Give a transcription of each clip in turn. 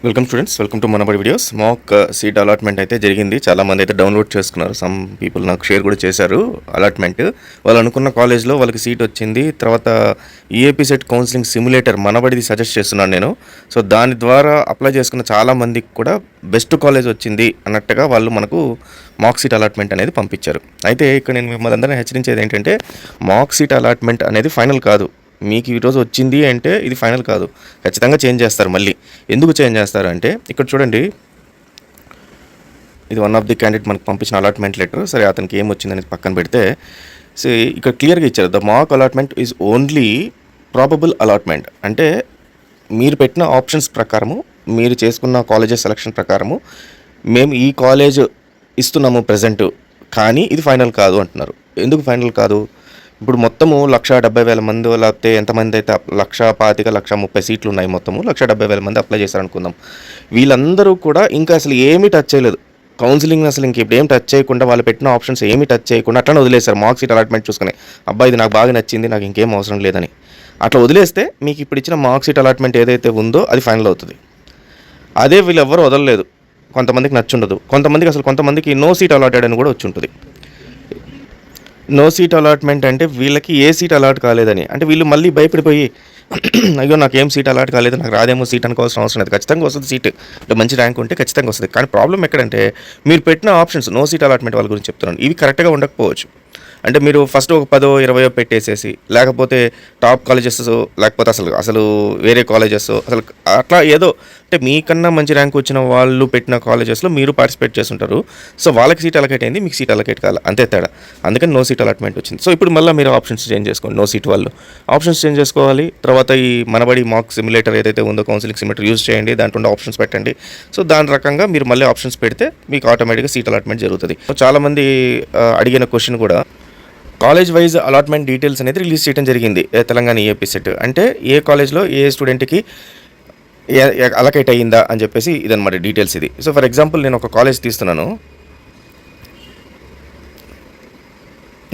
Welcome students, welcome to Manabadi videos. Mock seat allotment అయితే జరిగింది. చాలామంది అయితే డౌన్లోడ్ చేసుకున్నారు. సమ్ పీపుల్ నాకు షేర్ కూడా చేశారు అలాట్మెంట్. వాళ్ళు అనుకున్న కాలేజ్లో వాళ్ళకి సీట్ వచ్చింది. తర్వాత ఈఏపీ సెట్ కౌన్సిలింగ్ సిమ్యులేటర్ మనబడిది సజెస్ట్ చేస్తున్నాను నేను. సో దాని ద్వారా అప్లై చేసుకున్న చాలామందికి కూడా బెస్ట్ కాలేజ్ వచ్చింది అన్నట్టుగా వాళ్ళు మనకు మాక్ సీట్ అలాట్మెంట్ అనేది పంపించారు. అయితే ఇక్కడ నేను మిమ్మల్ని అందరినీ హెచ్చరించేది ఏంటంటే, మాక్ సీట్ అలాట్మెంట్ అనేది ఫైనల్ కాదు. మీకు ఈరోజు వచ్చింది అంటే ఇది ఫైనల్ కాదు, ఖచ్చితంగా చేంజ్ చేస్తారు. మళ్ళీ ఎందుకు చేంజ్ చేస్తారు అంటే, ఇక్కడ చూడండి, ఇది వన్ ఆఫ్ ది క్యాండిడేట్ మనకు పంపించిన అలాట్మెంట్ లెటర్. సరే, అతనికి ఏం వచ్చిందనేది పక్కన పెడితే, సో ఇక్కడ క్లియర్గా ఇచ్చారు, the mock allotment is only probable allotment. అంటే మీరు పెట్టిన ఆప్షన్స్ ప్రకారము, మీరు చేసుకున్న కాలేజెస్ సెలక్షన్ ప్రకారము మేము ఈ కాలేజ్ ఇస్తున్నాము ప్రజెంట్, కానీ ఇది ఫైనల్ కాదు అంటున్నారు. ఎందుకు ఫైనల్ కాదు? ఇప్పుడు మొత్తము 1,70,000 మంది, లేకపోతే ఎంతమంది అయితే 1,25,000 1,30,000 సీట్లు ఉన్నాయి, మొత్తము 1,70,000 మంది అప్లై చేశారనుకుందాం. వీళ్ళందరూ కూడా ఇంకా అసలు ఏమీ టచ్ చేయలేదు. కౌన్సిలింగ్ అసలు ఇంకేం టచ్ చేయకుండా, వాళ్ళు పెట్టిన ఆప్షన్స్ ఏమీ టచ్ చేయకుండా అట్లా వదిలేశారు. మాక్ సీట్ అలాట్మెంట్ చూసుకుని, అబ్బాయి ఇది నాకు బాగా నచ్చింది, నాకు ఇంకేం అవసరం లేదని అట్లా వదిలేస్తే మీకు ఇప్పుడు ఇచ్చిన మాక్ సీట్ అలాట్మెంట్ ఏదైతే ఉందో అది ఫైనల్ అవుతుంది. అదే వీళ్ళు ఎవ్వరు వదలలేదు. కొంతమందికి నచ్చుండదు, కొంతమందికి నో సీట్ అలాటెడ్ అని కూడా వచ్చి ఉంటుంది. నో సీట్ అలాట్మెంట్ అంటే వీళ్ళకి ఏ సీట్ అలాట్ కాలేదని, అంటే వీళ్ళు మళ్ళీ భయపడిపోయి, అయ్యో నాకేం సీట్ అలాట్ కాలేదు, నాకు రాదేమో సీట్ అనుకోవాల్సిన అవసరం లేదు. ఖచ్చితంగా వస్తుంది సీట్, అంటే మంచి ర్యాంక్ ఉంటే ఖచ్చితంగా వస్తుంది. కానీ ప్రాబ్లం ఎక్కడంటే, మీరు పెట్టిన ఆప్షన్స్, నో సీట్ అలాట్మెంట్ వాళ్ళ గురించి చెప్తున్నాను, ఇవి కరెక్ట్గా ఉండకపోవచ్చు. అంటే మీరు ఫస్ట్ ఒక 10-20 పెట్టేసేసి, లేకపోతే టాప్ కాలేజెస్, లేకపోతే అసలు వేరే కాలేజెస్, అసలు అట్లా ఏదో, అంటే మీకన్నా మంచి ర్యాంక్ వచ్చిన వాళ్ళు పెట్టిన కాలేజెస్లో మీరు పార్టిసిపేట్ చేస్తుంటారు. సో వాళ్ళకి సీట్ అలకేట్ అయింది, మీకు సీట్ అలకేట్ కావాలి, అంతే తేడా. అందుకని నో సీట్ అలాట్మెంట్ వచ్చింది. సో ఇప్పుడు మళ్ళీ మీరు ఆప్షన్స్ చేంజ్ చేసుకోండి. నో సీట్ వాళ్ళు ఆప్షన్స్ చేంజ్ చేసుకోవాలి. తర్వాత ఈ మనబడి మాక్ సిమ్యులేటర్ ఏదైతే ఉందో, కౌన్సిలింగ్ సిమ్యులేటర్ యూజ్ చేయండి, దాంట్లో ఆప్షన్స్ పెట్టండి. సో దాని రకంగా మీరు మళ్ళీ ఆప్షన్స్ పెడితే మీకు ఆటోమేటిక్గా సీట్ అలాట్మెంట్ జరుగుతుంది. సో చాలామంది అడిగిన క్వశ్చన్ కూడా, కాలేజ్ వైజ్ అలాట్మెంట్ డీటెయిల్స్ అనేది రిలీజ్ చేయడం జరిగింది తెలంగాణ ఈఏపీ సెట్. అంటే ఏ కాలేజ్లో ఏ స్టూడెంట్కి అలకేట్ అయ్యిందా అని చెప్పేసి ఇదన్నమాట డీటెయిల్స్ ఇది. సో ఫర్ ఎగ్జాంపుల్ నేను ఒక కాలేజ్ తీస్తున్నాను.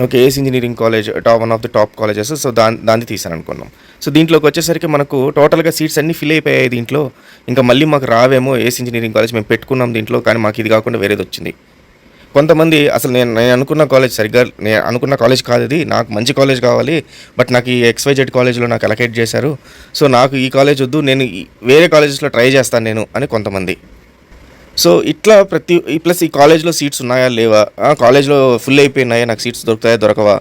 Okay, ACE engineering college, one of the top colleges. So దాన్ని తీసాను అనుకున్నాం. సో దీంట్లోకి వచ్చేసరికి మనకు టోటల్గా సీట్స్ అన్నీ ఫిల్ అయిపోయాయి దీంట్లో. ఇంకా మళ్ళీ మాకు రావేమో, ఏస్ ఇంజనీరింగ్ కాలేజ్ మేము పెట్టుకున్నాం దీంట్లో, కానీ మాకు ఇది కాకుండా వేరేది వచ్చింది. కొంతమంది అసలు నేను అనుకున్న కాలేజ్ సరిగ్గా, నేను అనుకున్న కాలేజ్ కాదు ఇది, నాకు మంచి కాలేజ్ కావాలి, బట్ నాకు ఈ XYZ కాలేజ్లో నాకు అలకేట్ చేశారు, సో నాకు ఈ కాలేజ్ వద్దు, నేను వేరే కాలేజెస్లో ట్రై చేస్తాను నేను అని కొంతమంది. సో ఇట్లా ప్లస్ ఈ కాలేజ్లో సీట్స్ ఉన్నాయా లేవా, కాలేజ్లో ఫుల్ అయిపోయినాయా, నాకు సీట్స్ దొరుకుతాయా దొరకవా,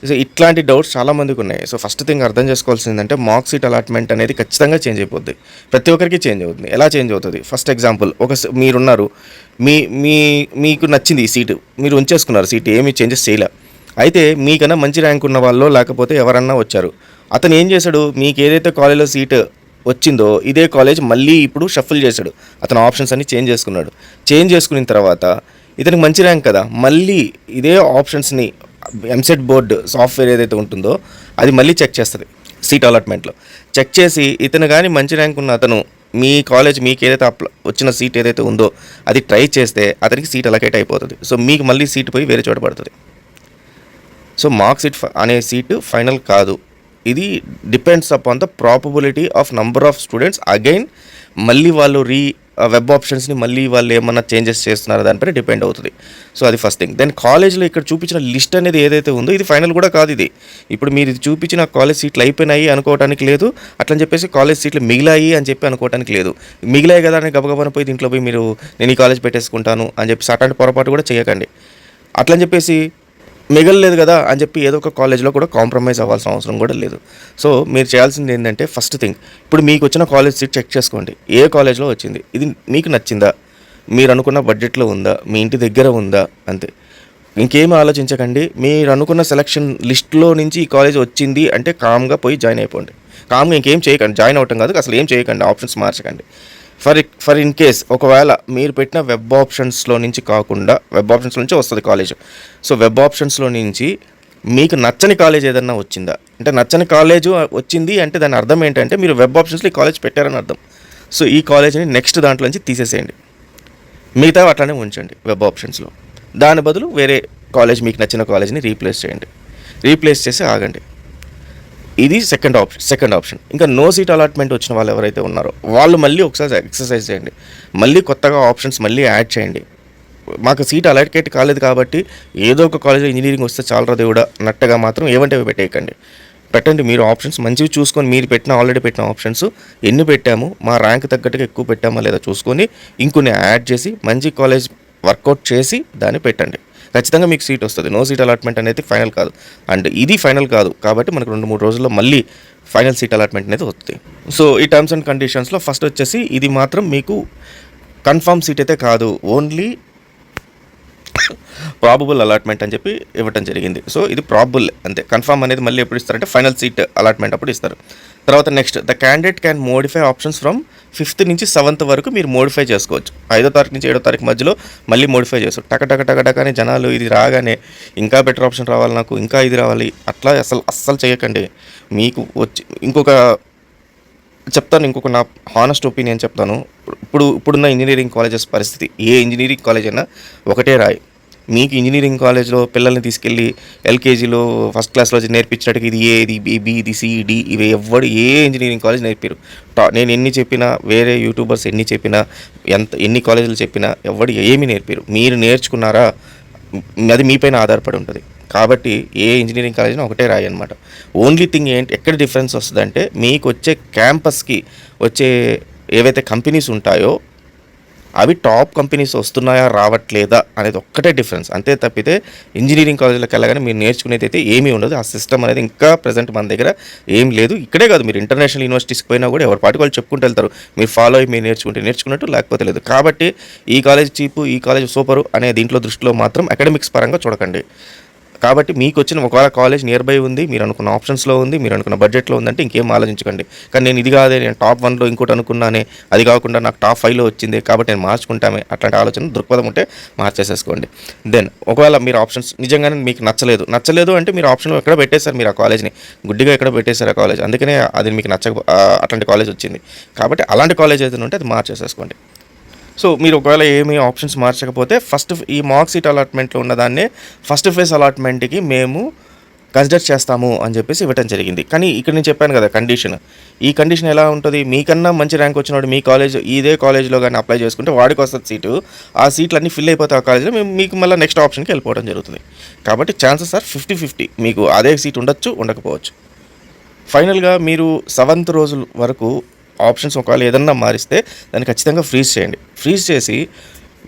సో ఇట్లాంటి డౌట్స్ చాలామందికి ఉన్నాయి. సో ఫస్ట్ థింగ్ అర్థం చేసుకోవాల్సింది ఏంటంటే, మాక్ సీట్ అలాట్మెంట్ అనేది ఖచ్చితంగా చేంజ్ అయిపోద్ది, ప్రతి ఒక్కరికి చేంజ్ అవుతుంది. ఎలా చేంజ్ అవుతుంది? ఫస్ట్ ఎగ్జాంపుల్, మీరున్నారు, మీకు నచ్చింది ఈ సీటు, మీరు ఉంచేసుకున్నారు సీట్, ఏమీ చేంజెస్ చేయలే. అయితే మీకన్నా మంచి ర్యాంక్ ఉన్న వాళ్ళు, లేకపోతే ఎవరన్నా వచ్చారు, అతను ఏం చేశాడు, మీకు ఏదైతే కాలేజ్లో సీట్ వచ్చిందో ఇదే కాలేజ్ మళ్ళీ ఇప్పుడు షఫుల్ చేశాడు, అతను ఆప్షన్స్ అన్ని చేంజ్ చేసుకున్నాడు. చేంజ్ చేసుకున్న తర్వాత ఇతనికి మంచి ర్యాంక్ కదా, మళ్ళీ ఇదే ఆప్షన్స్ని ఎంసెట్ బోర్డు సాఫ్ట్వేర్ ఏదైతే ఉంటుందో అది మళ్ళీ చెక్ చేస్తుంది సీట్ అలాట్మెంట్లో. చెక్ చేసి ఇతను కానీ మంచి ర్యాంక్ ఉన్న అతను మీ కాలేజ్ మీకు ఏదైతే వచ్చిన సీట్ ఏదైతే ఉందో అది ట్రై చేస్తే అతనికి సీట్ అలకేట్ అయిపోతుంది. సో మీకు మళ్ళీ సీట్ పోయి వేరే చోట పడుతుంది. సో మాక్ సీట్ అనే సీటు ఫైనల్ కాదు, ఇది depends upon the probability of number of students. Again మళ్ళీ వాళ్ళు వెబ్ ఆప్షన్స్ని మళ్ళీ వాళ్ళు ఏమన్నా చేంజెస్ చేస్తున్నారో దానిపైన డిపెండ్ అవుతుంది. సో అది ఫస్ట్ థింగ్. దెన్ కాలేజ్లో ఇక్కడ చూపించిన లిస్ట్ అనేది ఏదైతే ఉందో ఇది ఫైనల్ కూడా కాదు. ఇది ఇప్పుడు మీరు ఇది చూపించిన కాలేజ్ సీట్లు అయిపోయినాయి అనుకోవడానికి లేదు, అట్లని చెప్పేసి కాలేజ్ సీట్లు మిగిలాయి అని చెప్పి అనుకోవడానికి లేదు. మిగిలాయి కదా అని గబగబన పోయి దీంట్లో పోయి మీరు నేను ఈ కాలేజ్ పెట్టేసుకుంటాను అని చెప్పేసి అట్లాంటి పొరపాటు కూడా చేయకండి. అట్లని చెప్పేసి మిగలలేదు కదా అని చెప్పి ఏదో ఒక కాలేజ్లో కూడా కాంప్రమైజ్ అవ్వాల్సిన అవసరం కూడా లేదు. సో మీరు చేయాల్సింది ఏంటంటే, ఫస్ట్ థింగ్, ఇప్పుడు మీకు వచ్చిన కాలేజ్ సీట్ చెక్ చేసుకోండి, ఏ కాలేజ్లో వచ్చింది, ఇది మీకు నచ్చిందా, మీరు అనుకున్న బడ్జెట్లో ఉందా, మీ ఇంటి దగ్గర ఉందా, అంతే. ఇంకేమీ ఆలోచించకండి. మీరు అనుకున్న సెలక్షన్ లిస్ట్లో నుంచి ఈ కాలేజ్ వచ్చింది అంటే కామ్గా పోయి జాయిన్ అయిపోండి. కామ్గా ఇంకేం చేయకండి, జాయిన్ అవటం కాదు, అసలు ఏం చేయకండి, ఆప్షన్స్ మార్చకండి. ఫర్ ఇన్ కేస్ ఒకవేళ మీరు పెట్టిన వెబ్ ఆప్షన్స్లో నుంచి కాకుండా, వెబ్ ఆప్షన్స్ నుంచి వస్తుంది కాలేజ్, సో వెబ్ ఆప్షన్స్లో నుంచి మీకు నచ్చని కాలేజ్ ఏదన్నా వచ్చిందా, అంటే నచ్చని కాలేజ్ వచ్చింది అంటే దాని అర్థం ఏంటంటే మీరు వెబ్ ఆప్షన్స్లో ఈ కాలేజ్ పెట్టారని అర్థం. సో ఈ కాలేజ్ని నెక్స్ట్ దాంట్లో నుంచి తీసేసేయండి, మిగతా అట్లానే ఉంచండి వెబ్ ఆప్షన్స్లో. దాని బదులు వేరే కాలేజ్, మీకు నచ్చిన కాలేజ్ని రీప్లేస్ చేయండి, రీప్లేస్ చేసి ఆగండి. ఇది సెకండ్ ఆప్షన్. ఇంకా నో సీట్ అలాట్మెంట్ వచ్చిన వాళ్ళు ఎవరైతే ఉన్నారో వాళ్ళు మళ్ళీ ఒకసారి ఎక్సర్సైజ్ చేయండి. మళ్ళీ కొత్తగా ఆప్షన్స్ మళ్ళీ యాడ్ చేయండి. మాకు సీట్ అలాట్కేట్ కాలేదు కాబట్టి ఏదో ఒక కాలేజ్లో ఇంజనీరింగ్ వస్తే చాలరా దేవుడా అన్నట్టుగా మాత్రం ఏమంటే అవి పెట్టేయకండి. పెట్టండి. మీరు ఆప్షన్స్ మంచివి చూసుకొని, మీరు ఆల్రెడీ పెట్టిన ఆప్షన్స్ ఎన్ని పెట్టాము, మా ర్యాంక్ తగ్గట్టుగా ఎక్కువ పెట్టామా లేదా చూసుకొని ఇంకొన్ని యాడ్ చేసి మంచి కాలేజ్ వర్కౌట్ చేసి దాన్ని పెట్టండి. ఖచ్చితంగా మీకు సీట్ వస్తుంది. నో సీట్ అలాట్మెంట్ అనేది ఫైనల్ కాదు, అండ్ ఇది ఫైనల్ కాదు కాబట్టి మనకు 2-3 రోజుల్లో మళ్ళీ ఫైనల్ సీట్ అలాట్మెంట్ అనేది వస్తుంది. సో ఈ టర్మ్స్ అండ్ కండిషన్స్లో ఫస్ట్ వచ్చేసి ఇది మాత్రం మీకు కన్ఫర్మ్ సీట్ అయితే కాదు, ఓన్లీ ప్రాబబుల్ అలాట్మెంట్ అని చెప్పి ఇవ్వటం జరిగింది. సో ఇది ప్రాబబుల్ అంతే. కన్ఫర్మ్ అనేది మళ్ళీ ఎప్పుడు ఇస్తారంటే ఫైనల్ సీట్ అలాట్మెంట్ అప్పుడు ఇస్తారు. తర్వాత next, the candidate can modify options from 5th నుంచి 7th వరకు మీరు మోడిఫై చేసుకోవచ్చు. 5వ తారీఖు నుంచి 7వ తారీఖు మధ్యలో మళ్ళీ మోడిఫై చేసుకోవచ్చు. టక అని జనాలు ఇది రాగానే ఇంకా బెటర్ ఆప్షన్ రావాలి, నాకు ఇంకా ఇది రావాలి, అట్లా అస్సలు చేయకండి. మీకు ఇంకొక నా హానెస్ట్ ఒపీనియన్ చెప్తాను. ఇప్పుడున్న ఇంజనీరింగ్ కాలేజెస్ పరిస్థితి, ఏ ఇంజనీరింగ్ కాలేజ్ అయినా ఒకటే రాయి. మీకు ఇంజనీరింగ్ కాలేజ్లో పిల్లల్ని తీసుకెళ్ళి ఎల్కేజీలో ఫస్ట్ క్లాస్లో నేర్పించినట్టుగా ఇది ఏ, ఇది బి, ఇది సి, డి, ఇవి ఏ ఇంజనీరింగ్ కాలేజ్ నేర్పారు. నేను ఎన్ని చెప్పినా, వేరే యూట్యూబర్స్ ఎన్ని చెప్పినా, ఎన్ని కాలేజీలు చెప్పినా ఏమీ నేర్పారు. మీరు నేర్చుకున్నారా అది మీపైన ఆధారపడి ఉంటుంది. కాబట్టి ఏ ఇంజనీరింగ్ కాలేజ్ని ఒకటే రాయి అనమాట. ఓన్లీ థింగ్ ఎక్కడ డిఫరెన్స్ వస్తుందంటే మీకు వచ్చే క్యాంపస్కి వచ్చే ఏవైతే కంపెనీస్ ఉంటాయో అవి టాప్ కంపెనీస్ వస్తున్నాయా రావట్లేదా అనేది ఒక్కటే డిఫరెన్స్. అంతే తప్పితే ఇంజనీరింగ్ కాలేజీలకు వెళ్ళగానే మీరు నేర్చుకునేది అయితే ఏమీ ఉండదు. ఆ సిస్టమ్ అనేది ఇంకా ప్రజెంట్ మన దగ్గర ఏం లేదు. ఇక్కడే కాదు, మీరు ఇంటర్నేషనల్ యూనివర్సిటీస్కి పోయినా కూడా ఎవరి పాటికి వాళ్ళు చెప్పుకుంటూ వెళ్తారు. మీరు ఫాలో అయ్యి మీరు నేర్చుకున్నట్టు, లేకపోతే లేదు. కాబట్టి ఈ కాలేజ్ చీపు, ఈ కాలేజ్ సూపరు అనే దీంట్లో దృష్టిలో మాత్రం అకాడమిక్స్ పరంగా చూడకండి. కాబట్టి మీకు వచ్చిన ఒకవేళ కాలేజ్ నియర్ బై ఉంది, మీరు అనుకున్న ఆప్షన్స్లో ఉంది, మీరు అనుకున్న బడ్జెట్లో ఉందంటే ఇంకేం ఆలోచించకండి. కానీ నేను ఇది కాదే, నేను టాప్ 1లో ఇంకోటి అనుకున్నానే, అది కాకుండా నాకు టాప్ 5లో వచ్చింది కాబట్టి నేను మార్చుకుంటామే, అట్లాంటి ఆలోచన దృక్పథం ఉంటే మార్చేసేసుకోండి. దెన్ ఒకవేళ మీరు ఆప్షన్స్ నిజంగానే మీకు నచ్చలేదు అంటే మీరు ఆప్షన్లో ఎక్కడ పెట్టేశారు, మీరు ఆ కాలేజ్ని గుడ్డిగా ఎక్కడ పెట్టేశారు ఆ కాలేజ్, అందుకనే అది మీకు అట్లాంటి కాలేజ్ వచ్చింది. కాబట్టి అలాంటి కాలేజ్ ఏదైనా ఉంటే అది మార్చేసేసుకోండి. సో మీరు ఒకవేళ ఏమీ ఆప్షన్స్ మార్చకపోతే ఈ మార్క్ సీట్ అలాట్మెంట్లో ఉన్నదాన్నే ఫస్ట్ ఫేజ్ అలాట్మెంట్కి మేము కన్సిడర్ చేస్తాము అని చెప్పేసి ఇవ్వటం జరిగింది. కానీ ఇక్కడ నేను చెప్పాను కదా ఈ కండిషన్ ఎలా ఉంటుంది, మీకన్నా మంచి ర్యాంక్ వచ్చినవాడు మీ కాలేజ్ ఇదే కాలేజ్లో కానీ అప్లై చేసుకుంటే వాడికి వస్తుంది సీటు. ఆ సీట్లు అన్నీ ఫిల్ అయిపోతాయి ఆ కాలేజ్లో, మీకు మళ్ళీ నెక్స్ట్ ఆప్షన్కి వెళ్ళిపోవడం జరుగుతుంది. కాబట్టి ఛాన్సెస్ ఆర్ 50-50. మీకు అదే సీట్ ఉండొచ్చు, ఉండకపోవచ్చు. ఫైనల్గా మీరు 7th రోజు వరకు ఆప్షన్స్ ఒకవేళ ఏదన్నా మారిస్తే దాన్ని ఖచ్చితంగా ఫ్రీజ్ చేయండి. ఫ్రీజ్ చేసి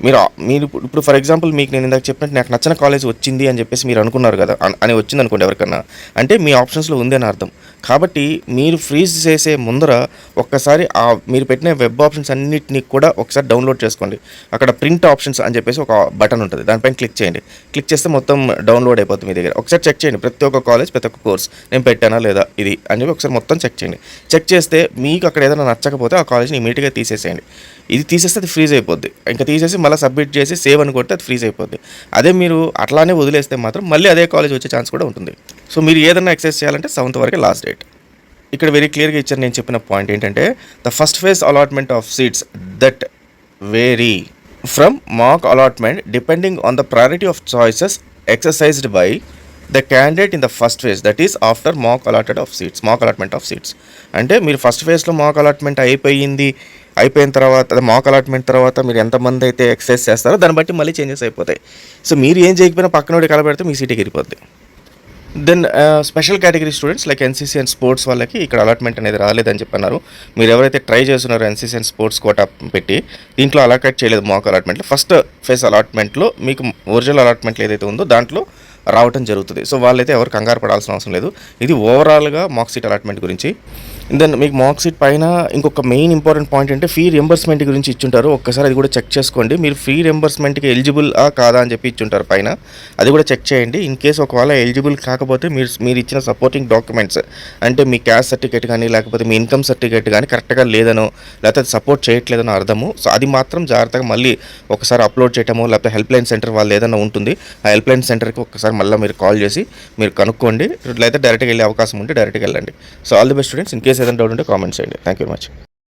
మీరు ఇప్పుడు ఫర్ ఎగ్జాంపుల్ మీకు నేను ఇందాక చెప్పినట్టు నాకు నచ్చిన కాలేజ్ వచ్చింది అని చెప్పేసి మీరు అనుకున్నారు కదా, అని వచ్చింది అనుకోండి ఎవరికన్నా, అంటే మీ ఆప్షన్స్లో ఉంది అని అర్థం. కాబట్టి మీరు ఫ్రీజ్ చేసే ముందర ఒక్కసారి మీరు పెట్టిన వెబ్ ఆప్షన్స్ అన్నిటినీ కూడా ఒకసారి డౌన్లోడ్ చేసుకోండి. అక్కడ ప్రింట్ ఆప్షన్స్ అని చెప్పేసి ఒక బటన్ ఉంటుంది, దానిపైన క్లిక్ చేయండి. క్లిక్ చేస్తే మొత్తం డౌన్లోడ్ అయిపోతుంది మీ దగ్గర. ఒకసారి చెక్ చేయండి ప్రతి ఒక్క కాలేజ్, ప్రతి ఒక్క కోర్స్ నేను పెట్టానా లేదా ఇది అని చెప్పి ఒకసారి మొత్తం చెక్ చేయండి. చెక్ చేస్తే మీకు అక్కడ ఏదైనా నచ్చకపోతే ఆ కాలేజ్ని ఇమీడియట్గా తీసేసేయండి. ఇది తీసేస్తే అది ఫ్రీజ్ అయిపోద్ది. ఇంకా తీసేసి మళ్ళీ సబ్మిట్ చేసి సేవ్ అని కొడితే అది ఫ్రీజ్ అయిపోద్ది. అదే మీరు అట్లానే వదిలేస్తే మాత్రం మళ్ళీ అదే కాలేజ్ వచ్చే ఛాన్స్ కూడా ఉంటుంది. సో మీరు ఏదైనా ఎక్సెస్ చేయాలంటే 7th వరకే లాస్ట్ డేట్. ఇక్కడ వెరీ క్లియర్గా ఇచ్చారు. నేను చెప్పిన పాయింట్ ఏంటంటే the first phase allotment of seats that vary from mark allotment depending on the priority of choices exercised by the candidate in the first phase that is after mark allotment of seats. అంటే మీరు first ఫేజ్లో mark allotment అయిపోయిన తర్వాత mark allotment తర్వాత మీరు ఎంతమంది అయితే exercise చేస్తారో దాన్ని బట్టి మళ్ళీ చేంజెస్ అయిపోతాయి. సో మీరు ఏం చేయకపోయినా పక్కనోడి కలబెడితే మీ సీట్ ఎగిరిపోద్ది. Then special category students like NCC and sports వాళ్ళకి ఇక్కడ అలాట్మెంట్ అనేది రాలేదని చెప్పన్నారు. మీరు ఎవరైతే ట్రై చేస్తున్నారో ఎన్సీసీ అండ్ స్పోర్ట్స్ కోటా పెట్టి దీంట్లో అలాట్ చేయలేదు మార్క్ అలాట్మెంట్లో, ఫస్ట్ ఫేజ్ అలాట్మెంట్లో మీకు ఒరిజినల్ అలాట్మెంట్లో ఏదైతే ఉందో దాంట్లో రావటం జరుగుతుంది. సో వాళ్ళైతే ఎవరు కంగారు పడాల్సిన అవసరం లేదు. ఇది ఓవరాల్గా మార్క్ సీట్ అలాట్మెంట్ గురించి. దెన్ మీకు మార్క్ సీట్ పైన ఇంకొక మెయిన్ ఇంపార్టెంట్ పాయింట్ అంటే ఫీ రింబర్స్మెంట్ గురించి ఇచ్చుంటారు. ఒక్కసారి అది కూడా చెక్ చేసుకోండి. మీరు ఫీ రింబర్స్మెంట్కి ఎలిజిబుల్ కాదా అని చెప్పి ఇచ్చుంటారు పైన, అది కూడా చెక్ చేయండి. ఇన్ కేసు ఒకవేళ ఎలిజిబుల్ కాకపోతే మీరు ఇచ్చిన సపోర్టింగ్ డాక్యుమెంట్స్ అంటే మీ క్యాస్ట్ సర్టిఫికేట్ కానీ లేకపోతే మీ ఇన్కమ్ సర్టిఫికేట్ కానీ కరెక్ట్గా లేదనో లేకపోతే సపోర్ట్ చేయట్లేదనో అర్థము. సో అది మాత్రం జాగ్రత్తగా మళ్ళీ ఒకసారి అప్లోడ్ చేయటమో లేకపోతే హెల్ప్ లైన్ సెంటర్ వాళ్ళు ఏదైనా ఉంటుంది, ఆ హెల్ప్ లైన్ సెంటర్కి ఒకసారి మళ్ళీ మీరు కాల్ చేసి మీరు కనుక్కోండి. లేకపోతే డైరెక్ట్గా వెళ్ళే అవకాశం ఉంటే డైరెక్ట్గా వెళ్ళండి. So all the best students. In case ఏదైనా డౌట్ ఉంటే కామెంట్స్ చేయండి. Thank you very much.